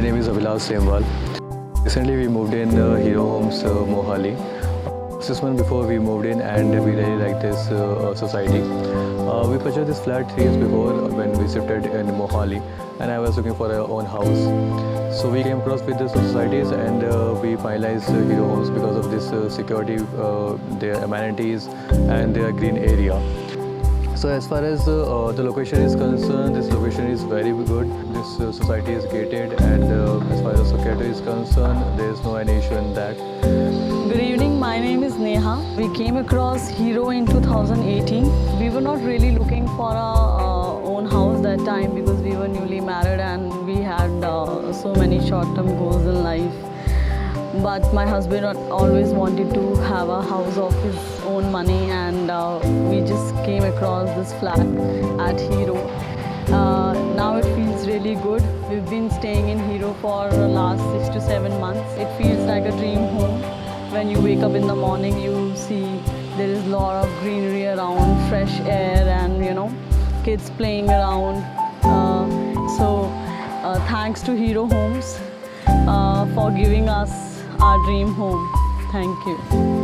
name is Avilash Semwal. Recently we moved in Hero Homes Mohali. 6 months before we moved in and we really like this society. We purchased this flat 3 years before when we shifted in Mohali, and I was looking for our own house. So we came across with this societies and we finalized Hero Homes because of this security, their amenities and their green area. So as far as the location is concerned, this location is very good. This society is gated, and as far as security is concerned, there is no any issue in that. Good evening, my name is Neha. We came across Hero in 2018. We were not really looking for our own house that time because we were newly married and we had so many short-term goals in life. But my husband always wanted to have a house of his own money, and we just came across this flat at Hero. Now it feels really good. We've been staying in Hero for the last 6 to 7 months. It feels like a dream home. When you wake up in the morning, you see there is a lot of greenery around, fresh air, and kids playing around. Thanks to Hero Homes for giving us our dream home. Thank you.